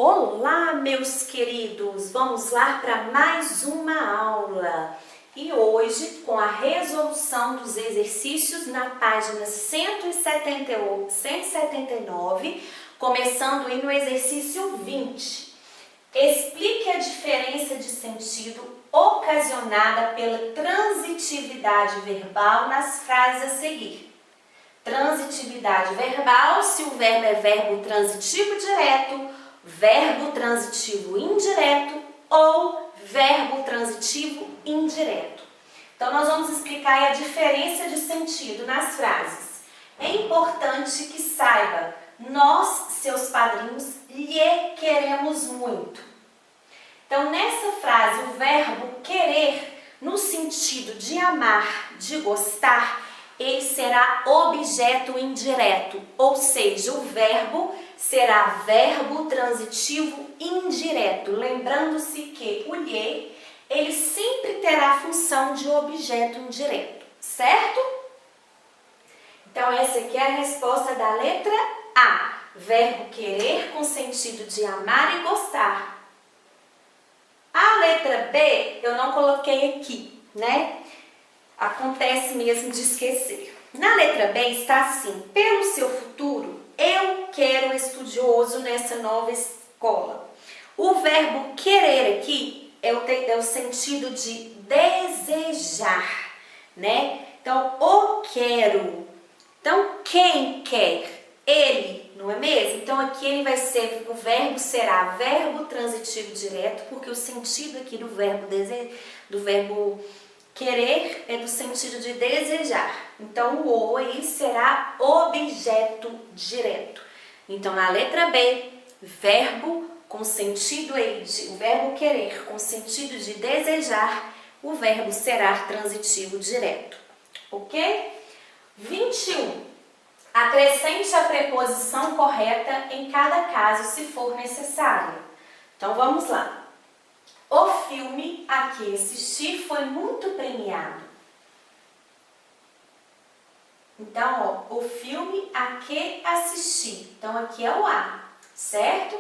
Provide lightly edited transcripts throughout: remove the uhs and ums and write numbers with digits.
Olá, meus queridos! Vamos lá para mais uma aula. E hoje, com a resolução dos exercícios na página 178, 179, começando aí no exercício 20. Explique a diferença de sentido ocasionada pela transitividade verbal nas frases a seguir. Transitividade verbal, se o verbo é verbo transitivo direto, verbo transitivo indireto ou verbo transitivo indireto. Então, nós vamos explicar a diferença de sentido nas frases. É importante que saiba, nós, seus padrinhos, lhe queremos muito. Então, nessa frase, o verbo querer, no sentido de amar, de gostar, ele será objeto indireto, ou seja, o verbo será verbo transitivo indireto. Lembrando-se que o lhe, ele sempre terá a função de objeto indireto, certo? Então, essa aqui é a resposta da letra A. Verbo querer com sentido de amar e gostar. A letra B, eu não coloquei aqui, né? Acontece mesmo de esquecer. Na letra B está assim: pelo seu futuro, eu quero estudioso nessa nova escola. O verbo querer aqui é o sentido de desejar, né? Então, o quero. Então, quem quer? Ele, não é mesmo? Então, aqui ele vai ser, o verbo será verbo transitivo direto, porque o sentido aqui do verbo querer é do sentido de desejar. Então, o aí será objeto direto. Então, na letra B, verbo com sentido aí o verbo querer com sentido de desejar, o verbo será transitivo direto. Ok? 21. Acrescente a preposição correta em cada caso, se for necessário. Então, vamos lá. O filme a que assisti foi muito premiado. Então, ó, o filme a que assisti. Então, aqui é o a, certo?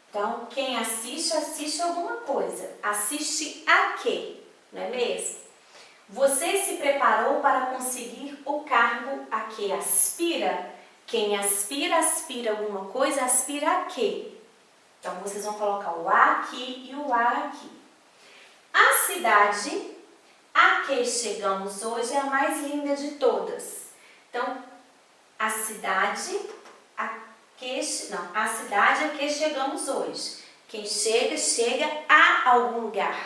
Então, quem assiste, assiste alguma coisa. Assiste a quê? Não é mesmo? Você se preparou para conseguir o cargo a que aspira? Quem aspira, aspira alguma coisa, aspira a quê? Então, vocês vão colocar o a aqui e o a aqui. A cidade a que chegamos hoje é a mais linda de todas. Então, a cidade a que chegamos hoje. Quem chega, chega a algum lugar.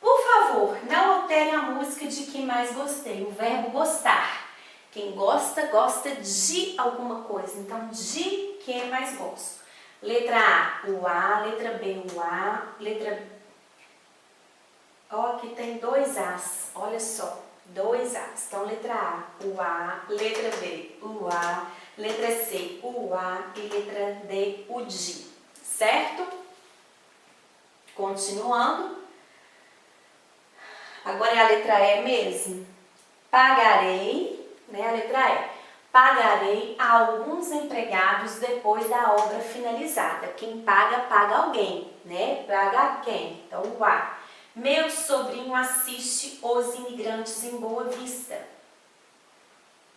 Por favor, não altere a música de quem mais gostei. O verbo gostar. Quem gosta, gosta de alguma coisa. Então, de quem mais gosto. Letra A, o A. Letra B, o A. Letra B. Ó, aqui tem dois As. Olha só, dois As. Então, letra A, o A. Letra B, o A. Letra C, o A. E letra D, o de. Certo? Continuando. Agora é a letra E mesmo. Pagarei, né? A letra E. Pagarei a alguns empregados depois da obra finalizada. Quem paga, paga alguém, né? Paga quem? Então, o A. Meu sobrinho assiste Os Imigrantes em Boa Vista.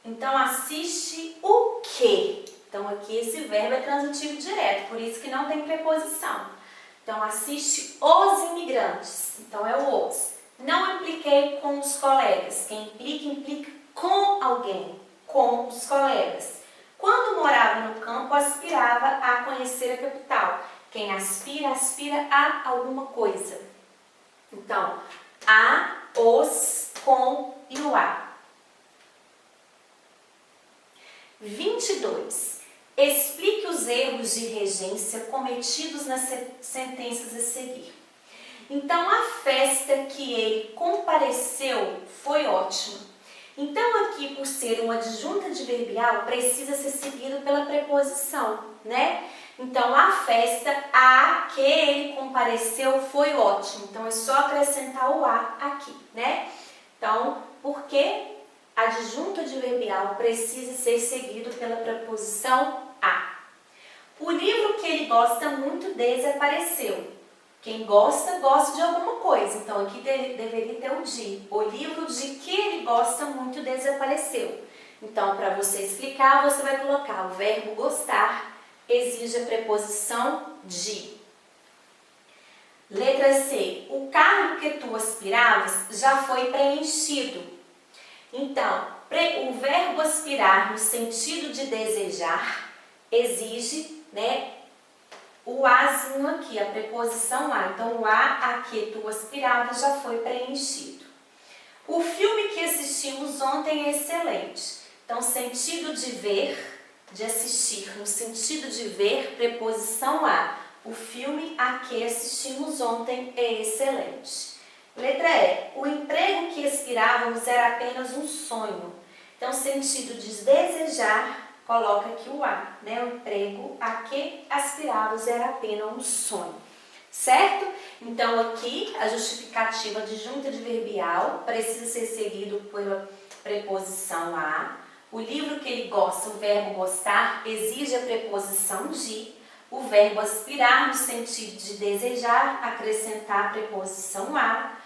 Então, assiste o quê? Então, aqui esse verbo é transitivo direto, por isso que não tem preposição. Então, assiste Os Imigrantes. Então, é o os. Não impliquei com os colegas. Quem implica, implica com alguém, com os colegas. Quando morava no campo, aspirava a conhecer a capital. Quem aspira, aspira a alguma coisa. Então, a, os, com e o a. 22. Explique os erros de regência cometidos nas sentenças a seguir. Então, a festa que ele compareceu foi ótima. Então, aqui, por ser uma adjunta adverbial, precisa ser seguido pela preposição, né? Então, a festa a que ele compareceu foi ótima. Então, é só acrescentar o a aqui, né? Então, porque adjunto adverbial precisa ser seguido pela preposição a. Por O livro que ele gosta muito desapareceu. Quem gosta, gosta de alguma coisa. Então, aqui deveria ter o de. O livro de que ele gosta muito desapareceu. Então, para você explicar, você vai colocar o verbo gostar, exige a preposição de. Letra C. O cargo que tu aspiravas já foi preenchido. Então, o verbo aspirar no sentido de desejar exige, né, o azinho aqui, a preposição a. Então, o a que tu aspiravas já foi preenchido. O filme que assistimos ontem é excelente. Então, sentido de ver, de assistir, no sentido de ver, preposição a. O filme a que assistimos ontem é excelente. Letra E. O emprego que aspirávamos era apenas um sonho. Então, sentido de desejar, coloca aqui o a, né? O emprego a que aspirávamos era apenas um sonho. Certo? Então, aqui, a justificativa disjunta adverbial precisa ser seguido pela preposição a. O livro que ele gosta, o verbo gostar, exige a preposição de. O verbo aspirar, no sentido de desejar, acrescentar a preposição a.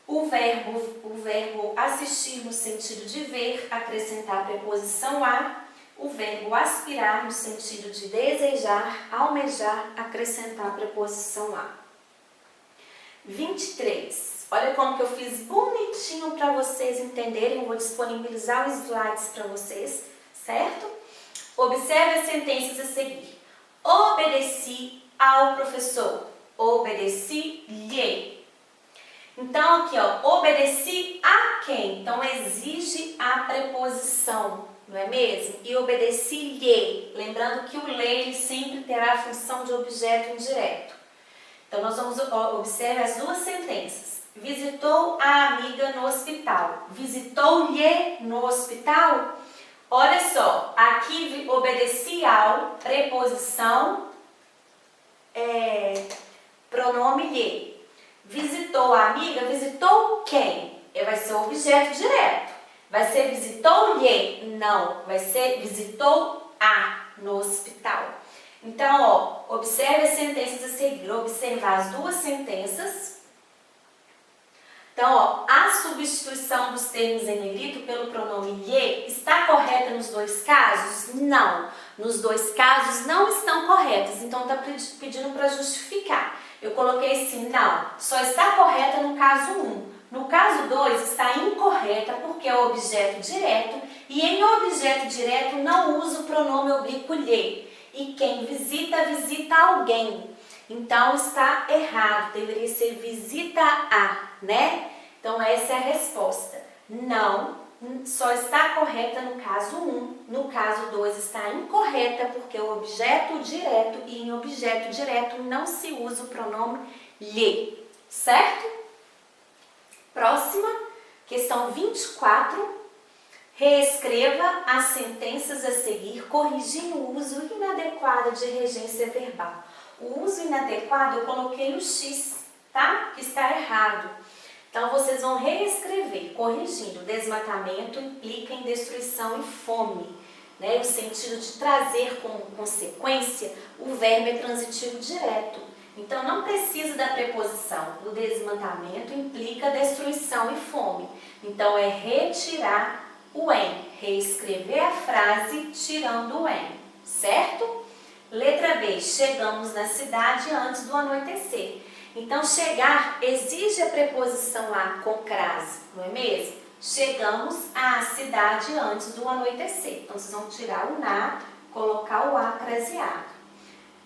O verbo assistir, no sentido de ver, acrescentar a preposição a. O verbo aspirar, no sentido de desejar, almejar, acrescentar a preposição a. 23. Olha como que eu fiz bonitinho para vocês entenderem. Eu vou disponibilizar os slides para vocês, certo? Observe as sentenças a seguir. Obedeci ao professor. Obedeci-lhe. Então, aqui, ó, obedeci a quem? Então, exige a preposição, não é mesmo? E obedeci-lhe. Lembrando que o lhe ele sempre terá a função de objeto indireto. Então, nós vamos observar as duas sentenças. Visitou a amiga no hospital. Visitou-lhe no hospital? Olha só, aqui obedeci ao, preposição, pronome lhe. Visitou a amiga, visitou quem? Vai ser o objeto direto. Vai ser visitou-lhe? Não, vai ser visitou a no hospital. Então, ó, observe as sentenças a seguir. Observar as duas sentenças. Então, ó, a substituição dos termos em negrito pelo pronome lhe está correta nos dois casos? Não. Nos dois casos não estão corretas. Então, está pedindo para justificar. Eu coloquei assim, não, só está correta no caso 1. No caso 2 está incorreta porque é objeto direto e em objeto direto não usa o pronome oblíquo lhe. E quem visita, visita alguém. Então, está errado, deveria ser visita a, né? Então, essa é a resposta. Não, só está correta no caso 1. No caso 2 está incorreta porque é o objeto direto e em objeto direto não se usa o pronome lhe, certo? Próxima, questão 24. Reescreva as sentenças a seguir, corrigindo o uso inadequado de regência verbal. O uso inadequado eu coloquei o X, tá? Que está errado. Então, vocês vão reescrever, corrigindo. Desmatamento implica em destruição e fome, né? O sentido de trazer como consequência, o verbo é transitivo direto. Então, não precisa da preposição. O desmatamento implica destruição e fome. Então, é retirar o em, reescrever a frase tirando o em, certo? Letra B, chegamos na cidade antes do anoitecer. Então, chegar exige a preposição a com crase, não é mesmo? Chegamos à cidade antes do anoitecer. Então, vocês vão tirar o na, colocar o a craseado.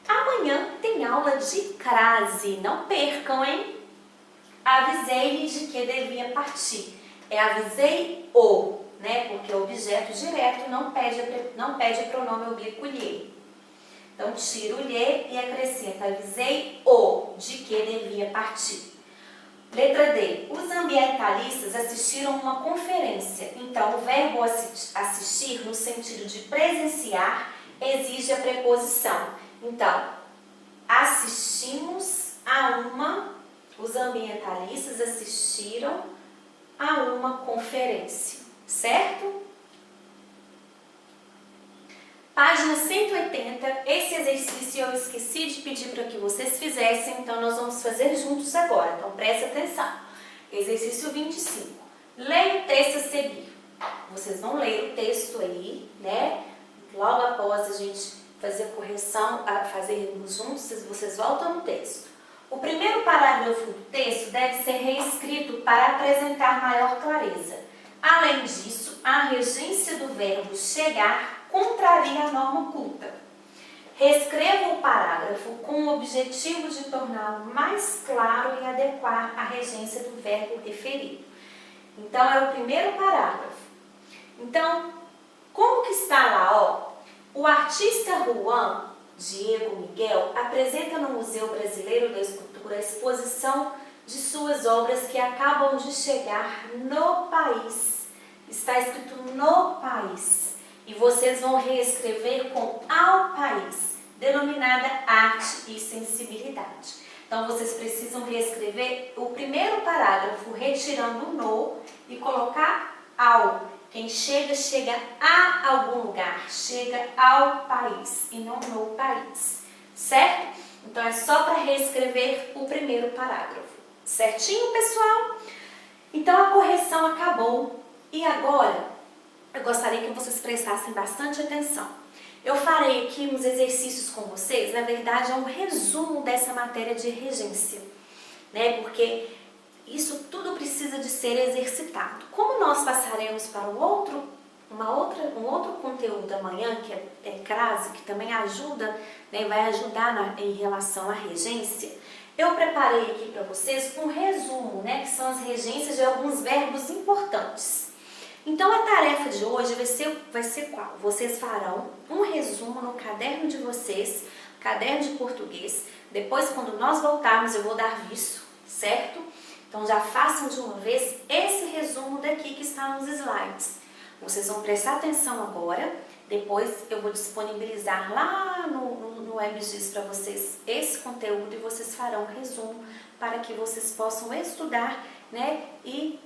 Amanhã tem aula de crase, não percam, hein? Avisei-lhe de que devia partir. Avisei o, né? Porque o objeto direto não pede pronome oblíquo lhe. Então, tiro o lhe e acrescenta, avisei o de que devia partir. Letra D. Os ambientalistas assistiram uma conferência. Então, o verbo assistir, no sentido de presenciar, exige a preposição. Então, assistimos a uma, os ambientalistas assistiram a uma conferência, certo? Página 180. 80. Esse exercício eu esqueci de pedir para que vocês fizessem, então nós vamos fazer juntos agora. Então preste atenção. Exercício 25. Leia o texto a seguir. Vocês vão ler o texto aí, né? Logo após a gente fazer a correção, fazermos juntos, vocês voltam no texto. O primeiro parágrafo do texto deve ser reescrito para apresentar maior clareza. Além disso, a regência do verbo chegar contraria a norma culta. Reescreva o parágrafo com o objetivo de torná-lo mais claro e adequar a regência do verbo referido. Então, é o primeiro parágrafo. Então, como que está lá, ó? O artista Juan Diego Miguel apresenta no Museu Brasileiro da Escultura a exposição de suas obras que acabam de chegar no país. Está escrito no país. E vocês vão reescrever com ao país, denominada arte e sensibilidade. Então, vocês precisam reescrever o primeiro parágrafo, retirando o no e colocar ao. Quem chega, chega a algum lugar, chega ao país e não no país, certo? Então, é só para reescrever o primeiro parágrafo. Certinho, pessoal? Então, a correção acabou. E agora, eu gostaria que vocês prestassem bastante atenção. Eu farei aqui uns exercícios com vocês, na verdade, é um resumo dessa matéria de regência, né? Porque isso tudo precisa de ser exercitado. Como nós passaremos para um outro conteúdo amanhã, que é crase, que também ajuda, né, vai ajudar em relação à regência, eu preparei aqui para vocês um resumo, né, que são as regências de alguns verbos importantes. Então, a tarefa de hoje vai ser qual? Vocês farão um resumo no caderno de vocês, caderno de português. Depois, quando nós voltarmos, eu vou dar visto, certo? Então, já façam de uma vez esse resumo daqui que está nos slides. Vocês vão prestar atenção agora, depois eu vou disponibilizar lá no WebGIS para vocês esse conteúdo e vocês farão um resumo para que vocês possam estudar, né, e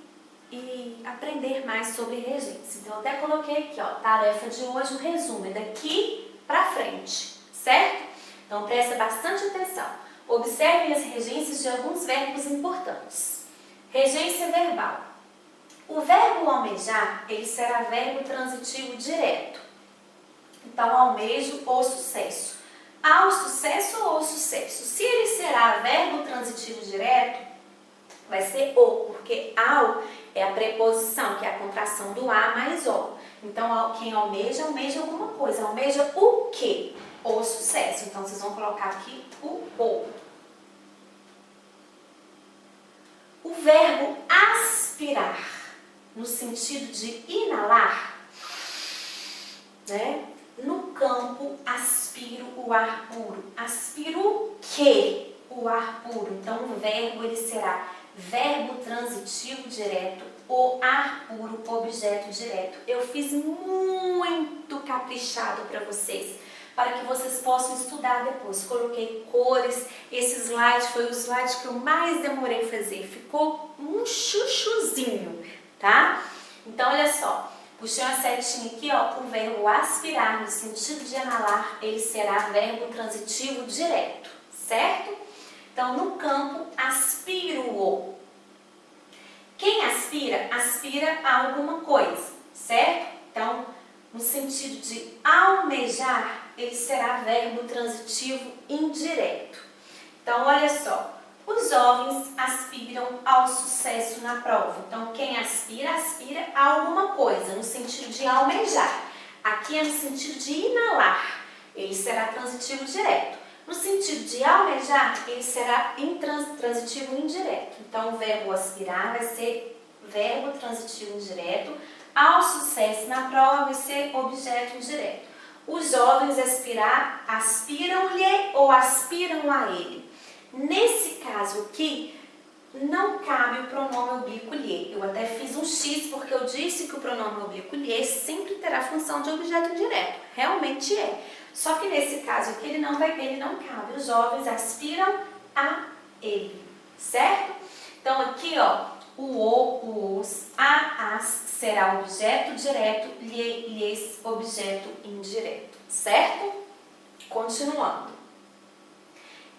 aprender mais sobre regência. Então, eu até coloquei aqui, ó, tarefa de hoje, o resumo é daqui para frente, certo? Então, presta bastante atenção. Observem as regências de alguns verbos importantes. Regência verbal. O verbo almejar, ele será verbo transitivo direto. Então, almejo ou sucesso. Ao sucesso ou sucesso. Se ele será verbo transitivo direto, vai ser o, porque ao é a preposição, que é a contração do a mais o. Então, quem almeja, almeja alguma coisa. Almeja o quê? O sucesso. Então, vocês vão colocar aqui o. O verbo aspirar, no sentido de inalar, né? No campo, aspiro o ar puro. Aspiro o quê? O ar puro. Então, o verbo ele será verbo transitivo direto, o ar puro, objeto direto. Eu fiz muito caprichado para vocês, para que vocês possam estudar depois. Coloquei cores, esse slide foi o slide que eu mais demorei a fazer, ficou um chuchuzinho, tá? Então, olha só, puxei uma setinha aqui, ó, o verbo aspirar, no sentido de inalar, ele será verbo transitivo direto, certo? Então, no campo, aspiro-o. Quem aspira, aspira a alguma coisa, certo? Então, no sentido de almejar, ele será verbo transitivo indireto. Então, olha só, os jovens aspiram ao sucesso na prova. Então, quem aspira, aspira a alguma coisa, no sentido de almejar. Aqui é no sentido de inalar, ele será transitivo direto. No sentido de almejar, ele será transitivo indireto. Então, o verbo aspirar vai ser verbo transitivo indireto. Ao sucesso na prova vai ser objeto indireto. Os jovens aspiram-lhe ou aspiram a ele. Nesse caso aqui, não cabe o pronome oblíquo lhe. Eu até fiz um X porque eu disse que o pronome oblíquo lhe sempre terá função de objeto indireto. Realmente é. Só que nesse caso aqui ele não cabe. Os jovens aspiram a ele, certo? Então aqui, ó, o os, a, as será objeto direto, lhe, lhes, objeto indireto, certo? Continuando.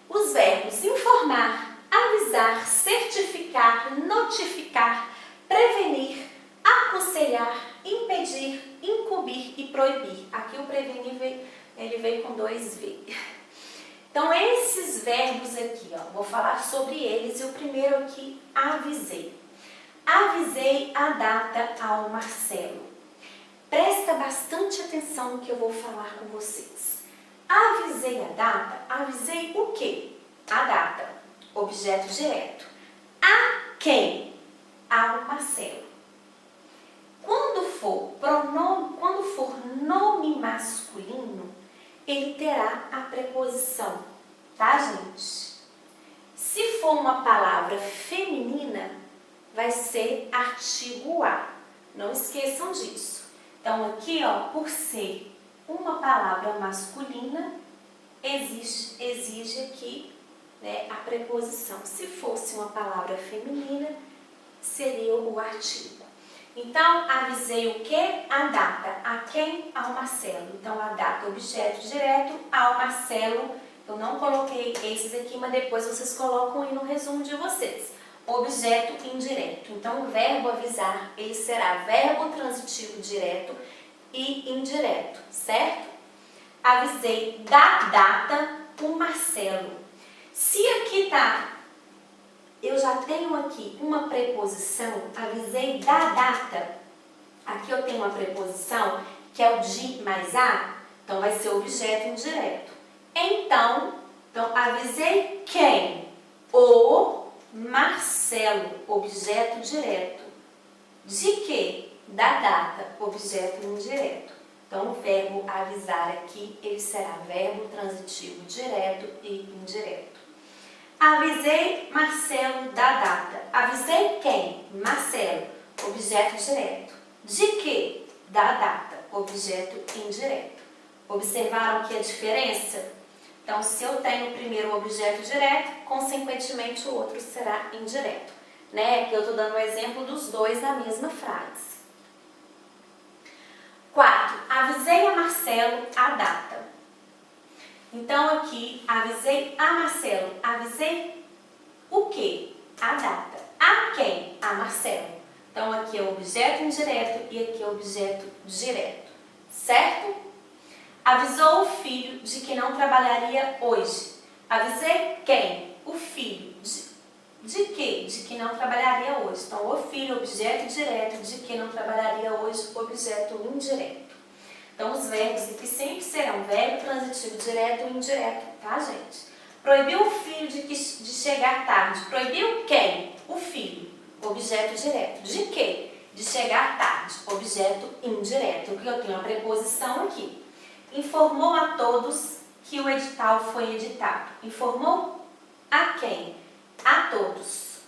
Os verbos informar, avisar, certificar, notificar, prevenir, aconselhar, impedir, incumbir e proibir. Aqui o prevenir ele veio com 2V. Então, esses verbos aqui, ó, vou falar sobre eles. E o primeiro aqui, avisei. Avisei a data ao Marcelo. Presta bastante atenção no que eu vou falar com vocês. Avisei a data, avisei o quê? A data, objeto direto. A quem? Ao Marcelo. Quando for nome masculino, ele terá a preposição, tá, gente? Se for uma palavra feminina, vai ser artigo A. Não esqueçam disso. Então, aqui, ó, por ser uma palavra masculina, exige aqui, né, a preposição. Se fosse uma palavra feminina, seria o artigo. Então, avisei o quê? A data. A quem? Ao Marcelo. Então, a data, objeto direto, ao Marcelo. Eu não coloquei esses aqui, mas depois vocês colocam aí no resumo de vocês. Objeto indireto. Então, o verbo avisar, ele será verbo transitivo direto e indireto, certo? Avisei da data o Marcelo. Se aqui tá, eu já tenho aqui uma preposição, avisei da data. Aqui eu tenho uma preposição que é o de mais a, então vai ser objeto indireto. Então avisei quem? O Marcelo, objeto direto. De quê? Da data, objeto indireto. Então, o verbo avisar aqui, ele será verbo transitivo direto e indireto. Avisei Marcelo da data. Avisei quem? Marcelo, objeto direto. De quê? Da data, objeto indireto. Observaram que a diferença? Então, se eu tenho o primeiro objeto direto, consequentemente o outro será indireto. Né? Aqui eu estou dando o exemplo dos dois na mesma frase. 4. Avisei a Marcelo a data. Então, aqui, avisei a Marcelo. Avisei o quê? A data. A quem? A Marcelo. Então, aqui é o objeto indireto e aqui é o objeto direto. Certo? Avisou o filho de que não trabalharia hoje. Avisei quem? O filho. De quê? De que não trabalharia hoje. Então, o filho, objeto direto, de que não trabalharia hoje, objeto indireto. Então, os verbos aqui sempre serão verbo transitivo direto ou indireto, tá, gente? Proibiu o filho de chegar tarde. Proibiu quem? O filho, objeto direto. De quê? De chegar tarde, objeto indireto. Porque eu tenho uma preposição aqui. Informou a todos que o edital foi editado. Informou a quem? A todos,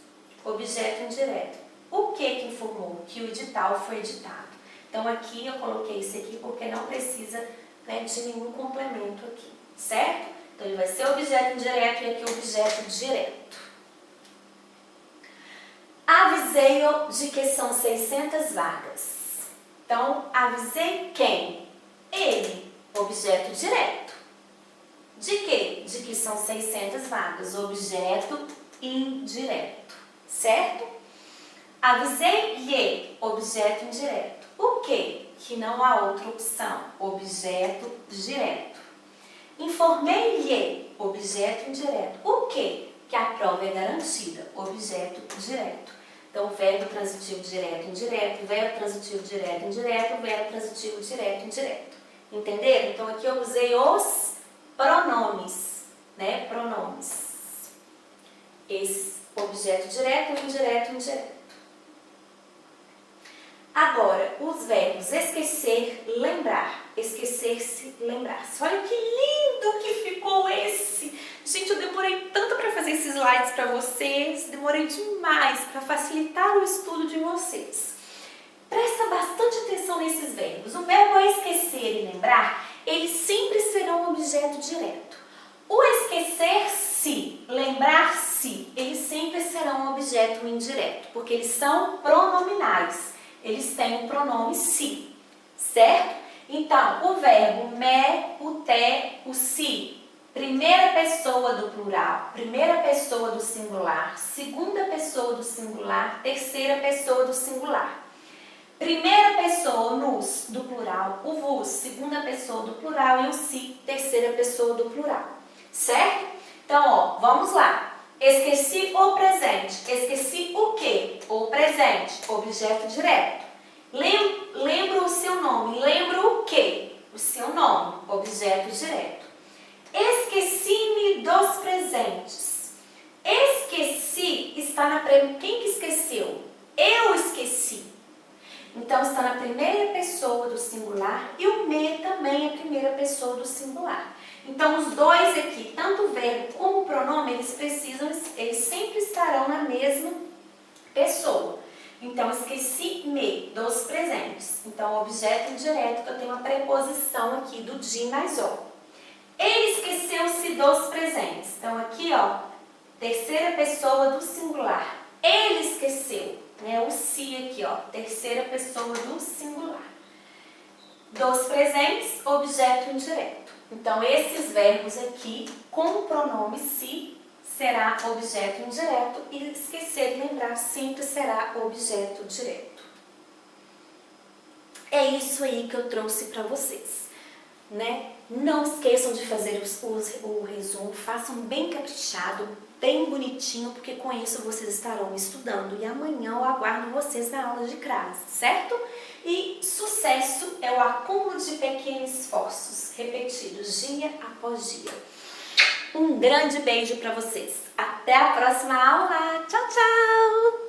objeto indireto. O que informou? Que o edital foi editado. Então, aqui eu coloquei isso aqui porque não precisa, né, de nenhum complemento aqui, certo? Então, ele vai ser objeto indireto e aqui objeto direto. Avisei-o de que são 600 vagas. Então, avisei quem? Ele, objeto direto. De quê? De que são 600 vagas, objeto indireto, certo? Avisei-lhe, objeto indireto. O que? Que não há outra opção, objeto direto. Informei-lhe, objeto indireto. O que? Que a prova é garantida, objeto direto. Então, verbo transitivo direto, indireto, verbo transitivo direto, indireto, verbo transitivo direto, indireto. Entenderam? Então, aqui eu usei os pronomes, né? Pronomes. Esse objeto direto, indireto, indireto. Agora, os verbos esquecer, lembrar. Esquecer-se, lembrar-se. Olha que lindo que ficou esse! Gente, eu demorei tanto para fazer esses slides para vocês. Demorei demais para facilitar o estudo de vocês. Presta bastante atenção nesses verbos. O verbo esquecer e lembrar, eles sempre serão objeto direto. O esquecer-se, lembrar-se, eles sempre serão objeto indireto, porque eles são pronominais. Eles têm o pronome se, certo? Então, o verbo me, o te, o si, primeira pessoa do plural, primeira pessoa do singular, segunda pessoa do singular, terceira pessoa do singular. Primeira pessoa, nos, do plural, o vos, segunda pessoa do plural e o si, terceira pessoa do plural. Certo? Então, ó, vamos lá. Esqueci o presente. Esqueci o quê? O presente, objeto direto. Lembro o seu nome. Lembro o quê? O seu nome, objeto direto. Esqueci-me dos presentes. Esqueci está na... Quem que esqueceu? Eu esqueci. Então, está na primeira pessoa do singular e o me também é a primeira pessoa do singular. Então, os dois aqui, tanto o verbo como o pronome, eles sempre estarão na mesma pessoa. Então, esqueci-me dos presentes. Então, o objeto indireto, que eu tenho uma preposição aqui do de mais o. Ele esqueceu-se dos presentes. Então, aqui, ó, terceira pessoa do singular. Ele esqueceu. O si aqui, ó, terceira pessoa do singular. Dos presentes, objeto indireto. Então, esses verbos aqui, com o pronome se, será objeto indireto e esquecer de lembrar, sempre será objeto direto. É isso aí que eu trouxe para vocês, né? Não esqueçam de fazer o resumo, façam bem caprichado, bem bonitinho, porque com isso vocês estarão estudando e amanhã eu aguardo vocês na aula de crase, certo? E sucesso é o acúmulo de pequenos esforços repetidos dia após dia. Um grande beijo para vocês. Até a próxima aula. Tchau, tchau!